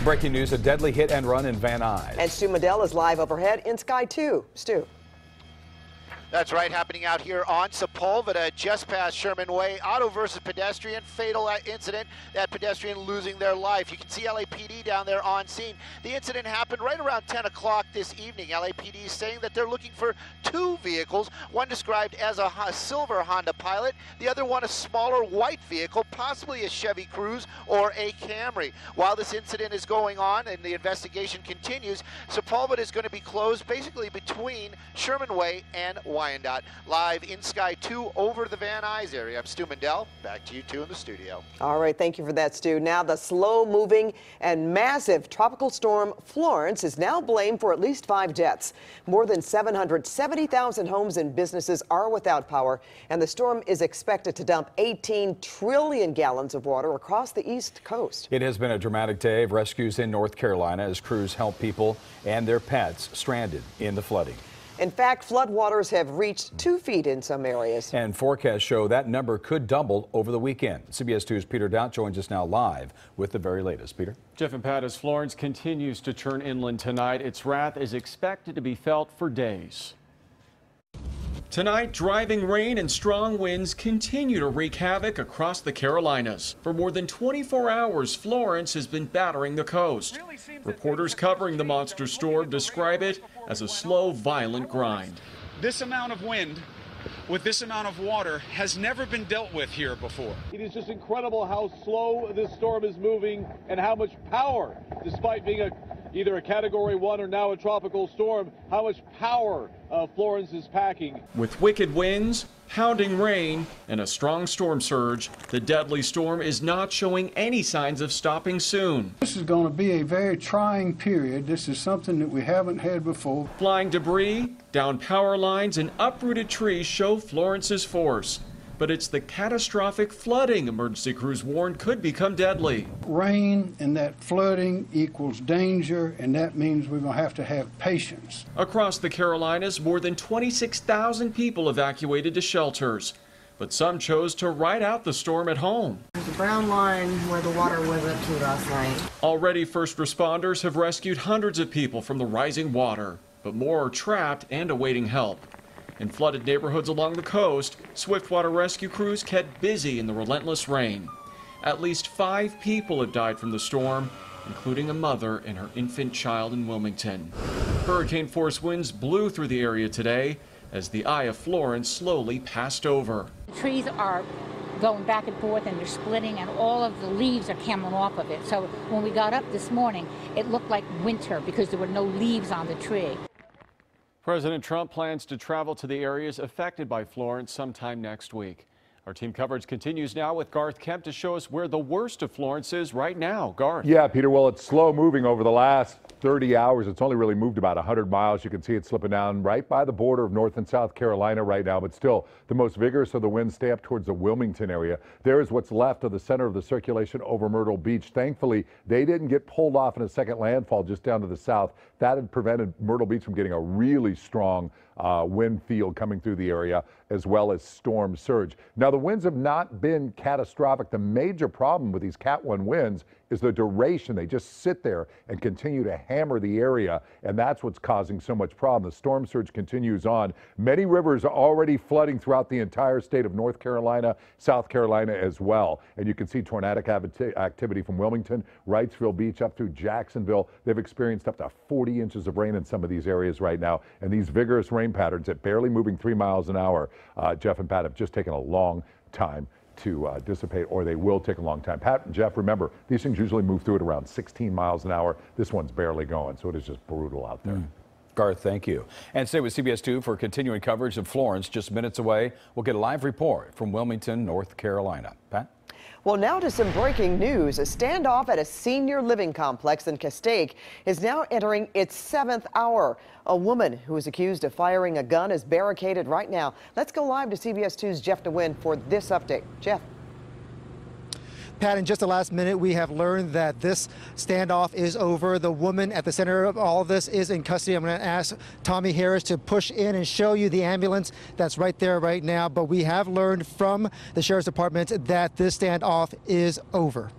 Breaking news, a deadly hit and run in Van Nuys. And Stu Medell is live overhead in Sky 2. Stu. That's right, happening out here on Sepulveda, just past Sherman Way. Auto versus pedestrian, fatal incident, that pedestrian losing their life. You can see LAPD down there on scene. The incident happened right around 10 o'clock this evening. LAPD is saying that they're looking for two vehicles, one described as a silver Honda Pilot, the other one a smaller white vehicle, possibly a Chevy Cruze or a Camry. While this incident is going on and the investigation continues, Sepulveda is going to be closed basically between Sherman Way and Wyandotte. Live in Sky 2 over the Van Nuys area. I'm Stu Medell. Back to you two in the studio. All right, thank you for that, Stu. Now, the slow-moving and massive tropical storm Florence is now blamed for at least 5 deaths. More than 770,000 homes and businesses are without power, and the storm is expected to dump 18 trillion gallons of water across the East Coast. It has been a dramatic day of rescues in North Carolina as crews help people and their pets stranded in the flooding. In fact, floodwaters have reached 2 feet in some areas. And forecasts show that number could double over the weekend. CBS 2's Peter Doubt joins us now live with the very latest. Peter? Jeff and Pat, as Florence continues to turn inland tonight, its wrath is expected to be felt for days. Tonight, driving rain and strong winds continue to wreak havoc across the Carolinas. For more than 24 hours, Florence has been battering the coast. Reporters covering the monster storm describe it as a slow, violent grind. This amount of wind with this amount of water has never been dealt with here before. It is just incredible how slow this storm is moving and how much power, despite being either a Category 1 or now a tropical storm, how much power Florence is packing. With wicked winds, pounding rain, and a strong storm surge, the deadly storm is not showing any signs of stopping soon. This is going to be a very trying period. This is something that we haven't had before. Flying debris, down power lines, and uprooted trees show Florence's force. But it's the catastrophic flooding emergency crews warned could become deadly. Rain and that flooding equals danger, and that means we're going to have patience. Across the Carolinas, more than 26,000 people evacuated to shelters. But some chose to ride out the storm at home. There's a brown line where the water was up to last night. Already, first responders have rescued hundreds of people from the rising water, but more are trapped and awaiting help. In flooded neighborhoods along the coast, swiftwater rescue crews kept busy in the relentless rain. At least 5 people have died from the storm, including a mother and her infant child in Wilmington. Hurricane-force winds blew through the area today as the eye of Florence slowly passed over. The trees are going back and forth and they're splitting and all of the leaves are coming off of it. So when we got up this morning, it looked like winter because there were no leaves on the tree. President Trump plans to travel to the areas affected by Florence sometime next week. Our team coverage continues now with Garth Kemp to show us where the worst of Florence is right now. Garth. Yeah, Peter, well, it's slow moving over the last 30 hours. It's only really moved about 100 miles. You can see it slipping down right by the border of North and South Carolina right now, but still the most vigorous of the winds stay up towards the Wilmington area. There is what's left of the center of the circulation over Myrtle Beach. Thankfully, they didn't get pulled off in a second landfall just down to the south. That had prevented Myrtle Beach from getting a really strong wind field coming through the area, as well as storm surge. Now, the winds have not been catastrophic. The major problem with these Cat 1 winds is the duration. They just sit there and continue to hammer the area, and that's what's causing so much problem. The storm surge continues on. Many rivers are already flooding throughout the entire state of North Carolina, South Carolina as well. And you can see tornadic activity from Wilmington, Wrightsville Beach up through Jacksonville. They've experienced up to 40 inches of rain in some of these areas right now, and these vigorous rain patterns at barely moving 3 miles an hour, Jeff and Pat, have just taken a long time to dissipate, or they will take a long time. Pat and Jeff, remember, these things usually move through at around 16 miles an hour. This one's barely going, so it is just brutal out there. Garth, thank you. And stay with CBS 2 for continuing coverage of Florence. Just minutes away, we'll get a live report from Wilmington, North Carolina. Pat? Well, now to some breaking news. A standoff at a senior living complex in Castaic is now entering its 7th hour. A woman who is accused of firing a gun is barricaded right now. Let's go live to CBS 2's Jeff DeWin for this update. Jeff. Pat, in just the last minute, we have learned that this standoff is over. The woman at the center of all of this is in custody. I'm going to ask Tommy Harris to push in and show you the ambulance that's right there right now. But we have learned from the Sheriff's Department that this standoff is over.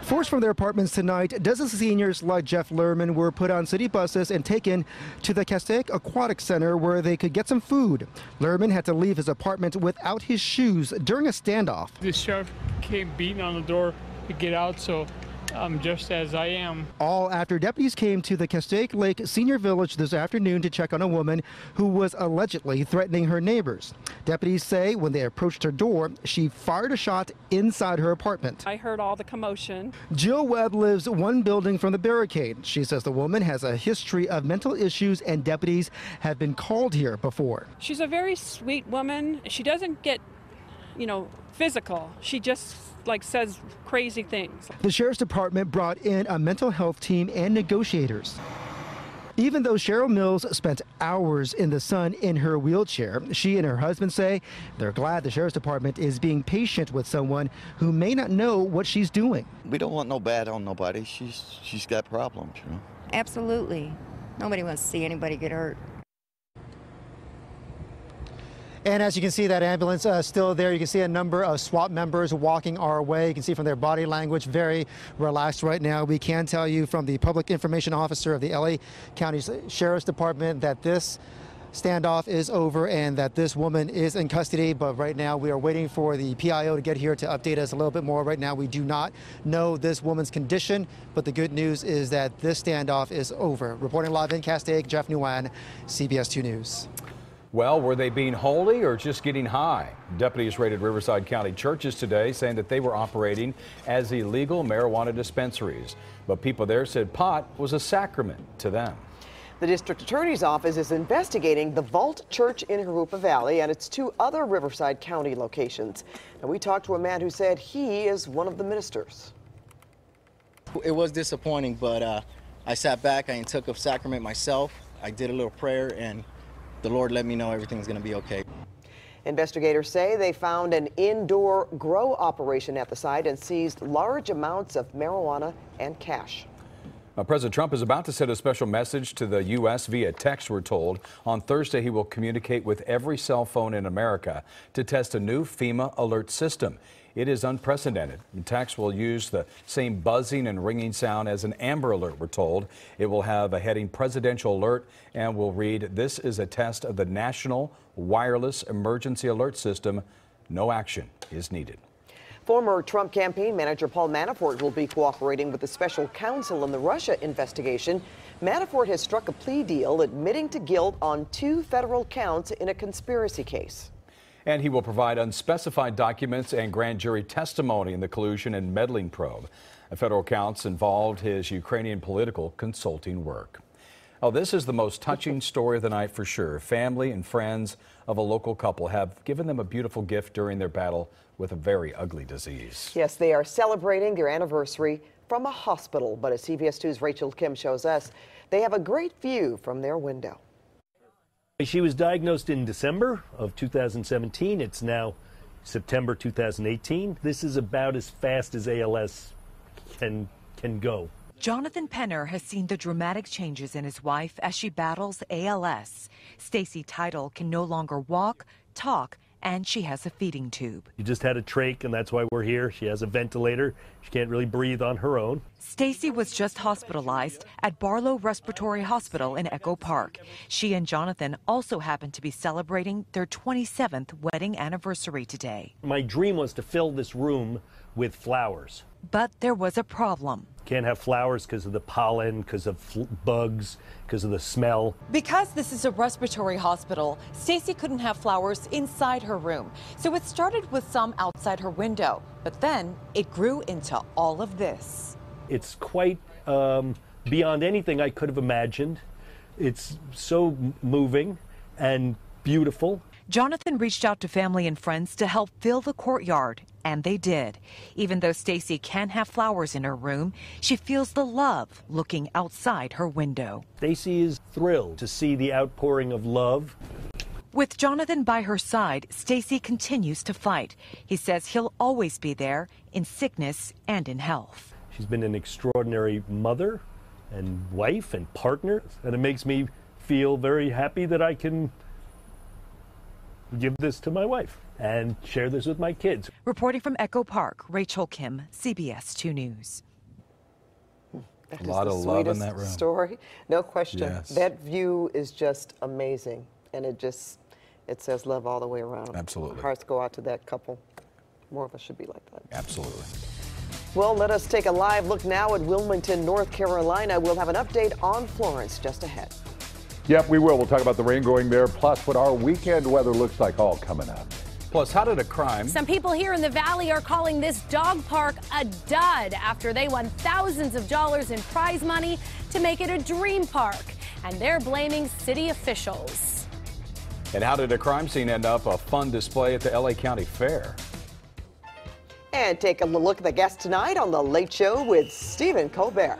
Forced from their apartments tonight, dozens of seniors like Jeff Lerman were put on city buses and taken to the Castaic Aquatic Center where they could get some food. Lerman had to leave his apartment without his shoes during a standoff. The sheriff came beating on the door to get out, so I'm just as I am. All after deputies came to the Castaic Lake Senior Village this afternoon to check on a woman who was allegedly threatening her neighbors. Deputies say when they approached her door, she fired a shot inside her apartment. I heard all the commotion. Jill Webb lives one building from the barricade. She says the woman has a history of mental issues and deputies have been called here before. She's a very sweet woman. She doesn't get, physical. She just says crazy things. The sheriff's department brought in a mental health team and negotiators. Even though Cheryl Mills spent hours in the sun in her wheelchair, she and her husband say they're glad the sheriff's department is being patient with someone who may not know what she's doing. We don't want no bad on nobody. She's got problems, Absolutely. Nobody wants to see anybody get hurt. And as you can see, that ambulance still there. You can see a number of SWAT members walking our way. You can see from their body language, very relaxed right now. We can tell you from the public information officer of the LA County Sheriff's Department that this standoff is over and that this woman is in custody. But right now we are waiting for the PIO to get here to update us a little bit more. Right now we do not know this woman's condition, but the good news is that this standoff is over. Reporting live in Castaic, Jeff Nguyen, CBS 2 News. Well, were they being holy or just getting high? Deputies raided Riverside County churches today, saying that they were operating as illegal marijuana dispensaries. But people there said pot was a sacrament to them. The district attorney's office is investigating the Vault Church in Jurupa Valley and its 2 other Riverside County locations. And we talked to a man who said he is one of the ministers. It was disappointing, but I sat back, I took a sacrament myself. I did a little prayer, and the Lord let me know everything's going to be okay. Investigators say they found an indoor grow operation at the site and seized large amounts of marijuana and cash. Now, President Trump is about to send a special message to the U.S. via text, we're told. On Thursday, he will communicate with every cell phone in America to test a new FEMA alert system. It is unprecedented. The text will use the same buzzing and ringing sound as an Amber Alert, we're told. It will have a heading Presidential Alert and will read, "This is a test of the National Wireless Emergency Alert System. No action is needed." Former Trump campaign manager Paul Manafort will be cooperating with the special counsel in the Russia investigation. Manafort has struck a plea deal admitting to guilt on 2 federal counts in a conspiracy case. And he will provide unspecified documents and grand jury testimony in the collusion and meddling probe. The federal counts involved his Ukrainian political consulting work. Oh, this is the most touching story of the night for sure. Family and friends of a local couple have given them a beautiful gift during their battle with a very ugly disease. Yes, they are celebrating their anniversary from a hospital. But as CBS 2's Rachel Kim shows us, they have a great view from their window. She was diagnosed in December of 2017. It's now September 2018. This is about as fast as ALS can go. Jonathan Penner has seen the dramatic changes in his wife as she battles ALS. Stacy Title can no longer walk, talk, and she has a feeding tube. She just had a trach, and that's why we're here. She has a ventilator. She can't really breathe on her own. Stacy was just hospitalized at Barlow Respiratory Hospital in Echo Park. She and Jonathan also happen to be celebrating their 27th wedding anniversary today. My dream was to fill this room with flowers. But there was a problem. Can't have flowers because of the pollen, because of bugs, because of the smell. Because this is a respiratory hospital, Stacy couldn't have flowers inside her room. So it started with some outside her window, but then it grew into all of this. It's quite beyond anything I could have imagined. It's so moving and beautiful. Jonathan reached out to family and friends to help fill the courtyard, and they did. Even though Stacy can't have flowers in her room, she feels the love looking outside her window. Stacy is thrilled to see the outpouring of love. With Jonathan by her side, Stacy continues to fight. He says he'll always be there in sickness and in health. She's been an extraordinary mother and wife and partner, and it makes me feel very happy that I can give this to my wife and share this with my kids. Reporting from Echo Park, Rachel Kim, CBS 2 News. That A lot of love in that room. Story, no question. Yes. That view is just amazing, and it says love all the way around. Absolutely. Our hearts go out to that couple. More of us should be like that. Absolutely. Well, let us take a live look now at Wilmington, North Carolina. We'll have an update on Florence just ahead. Yep, we will. We'll talk about the rain going there, plus what our weekend weather looks like, all coming up. Plus, how did a crime... Some people here in the valley are calling this dog park a dud after they won thousands of dollars in prize money to make it a dream park. And they're blaming city officials. And how did a crime scene end up a fun display at the LA County Fair? And take a look at the guest tonight on The Late Show with Stephen Colbert.